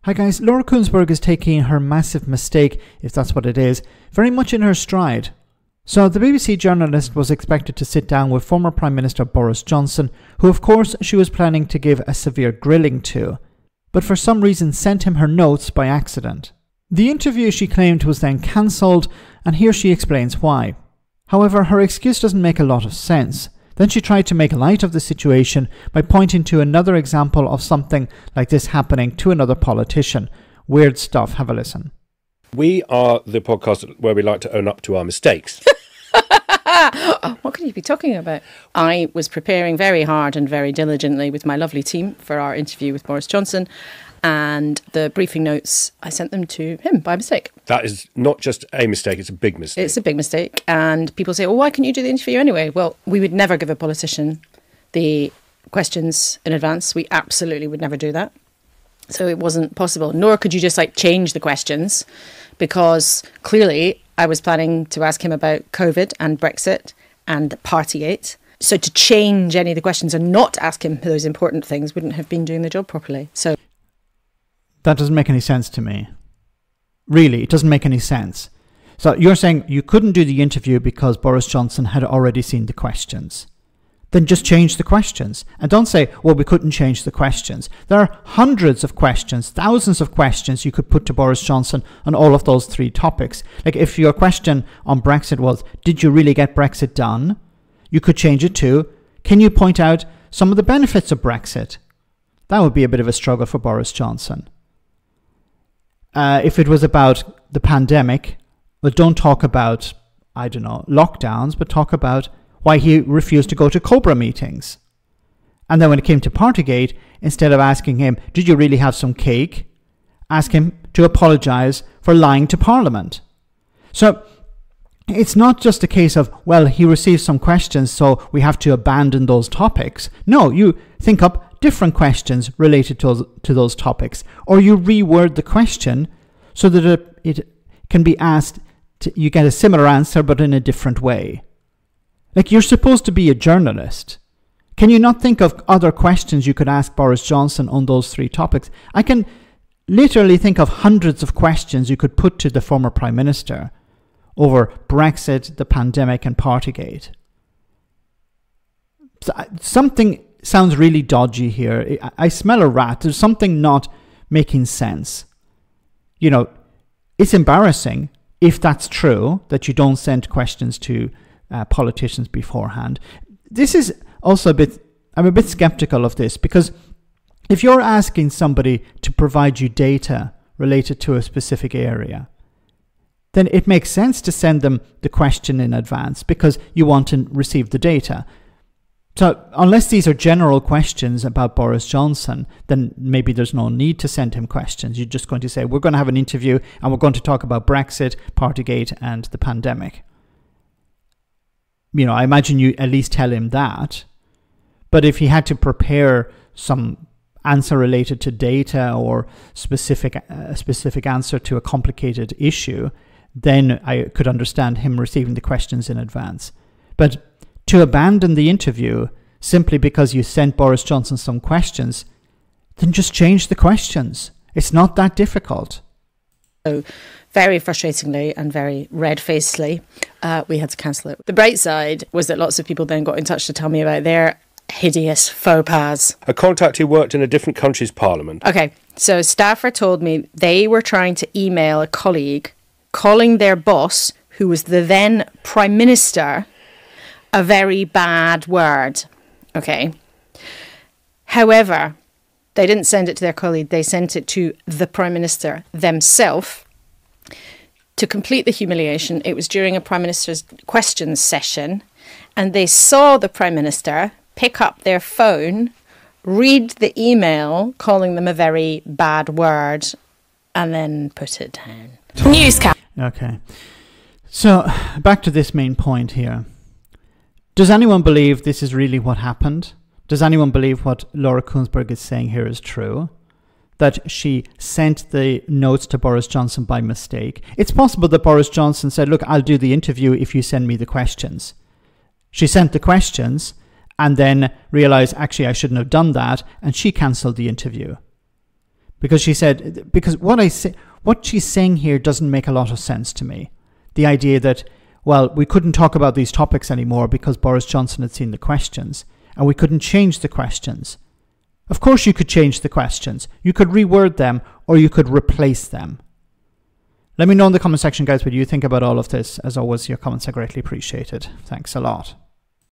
Hi guys, Laura Kuenssberg is taking her massive mistake, if that's what it is, very much in her stride. So the BBC journalist was expected to sit down with former Prime Minister Boris Johnson, who of course she was planning to give a severe grilling to, but for some reason sent him her notes by accident. The interview, she claimed, was then cancelled, and here she explains why. However, her excuse doesn't make a lot of sense. Then she tried to make light of the situation by pointing to another example of something like this happening to another politician. Weird stuff. Have a listen. We are the podcast where we like to own up to our mistakes. What could you be talking about? I was preparing very hard and very diligently with my lovely team for our interview with Boris Johnson, and the briefing notes, I sent them to him by mistake. That is not just a mistake, it's a big mistake. It's a big mistake. And people say, well, why can't you do the interview anyway? Well, we would never give a politician the questions in advance. We absolutely would never do that. So it wasn't possible. Nor could you just change the questions, because clearly I was planning to ask him about COVID and Brexit and Partygate. So to change any of the questions and not ask him those important things wouldn't have been doing the job properly. So that doesn't make any sense to me. Really, it doesn't make any sense. So you're saying you couldn't do the interview because Boris Johnson had already seen the questions. Then just change the questions. And don't say, well, we couldn't change the questions. There are hundreds of questions, thousands of questions you could put to Boris Johnson on all of those three topics. Like if your question on Brexit was, did you really get Brexit done? You could change it to, can you point out some of the benefits of Brexit? That would be a bit of a struggle for Boris Johnson. If it was about the pandemic, well, don't talk about, lockdowns, but talk about why he refused to go to Cobra meetings. And then when it came to Partygate, instead of asking him, did you really have some cake? Ask him to apologise for lying to Parliament. So it's not just a case of, well, he received some questions, so we have to abandon those topics. No, you think up different questions related to those topics, or you reword the question so that it can be asked, you get a similar answer but in a different way. Like, you're supposed to be a journalist. Can you not think of other questions you could ask Boris Johnson on those three topics? I can literally think of hundreds of questions you could put to the former Prime Minister over Brexit, the pandemic and Partygate. So, something sounds really dodgy here. I smell a rat. There's something not making sense. It's embarrassing if that's true, that you don't send questions to politicians beforehand. This is also I'm a bit skeptical of this, because if you're asking somebody to provide you data related to a specific area, then it makes sense to send them the question in advance because you want to receive the data. So unless these are general questions about Boris Johnson, then maybe there's no need to send him questions. You're just going to say, we're going to have an interview and we're going to talk about Brexit, Partygate and the pandemic. I imagine you at least tell him that. But if he had to prepare some answer related to data or a specific answer to a complicated issue, then I could understand him receiving the questions in advance. But to abandon the interview simply because you sent Boris Johnson some questions, then just change the questions. It's not that difficult. So very frustratingly and very red-facedly, we had to cancel it. The bright side was that lots of people then got in touch to tell me about their hideous faux pas. A contact who worked in a different country's parliament. Okay, so a staffer told me they were trying to email a colleague calling their boss, who was the then Prime Minister, a very bad word. Okay. However, they didn't send it to their colleague. They sent it to the Prime Minister themselves. To complete the humiliation, it was during a Prime Minister's questions session, and they saw the Prime Minister pick up their phone, read the email calling them a very bad word, and then put it down. Newscast. Okay. So, back to this main point here. Does anyone believe this is really what happened? Does anyone believe what Laura Kuenssberg is saying here is true? That she sent the notes to Boris Johnson by mistake? It's possible that Boris Johnson said, look, I'll do the interview if you send me the questions. She sent the questions and then realised, actually, I shouldn't have done that, and she cancelled the interview. Because she said, because what she's saying here doesn't make a lot of sense to me. The idea that, well, we couldn't talk about these topics anymore because Boris Johnson had seen the questions, and we couldn't change the questions. Of course you could change the questions. You could reword them, or you could replace them. Let me know in the comment section, guys, what you think about all of this. As always, your comments are greatly appreciated. Thanks a lot.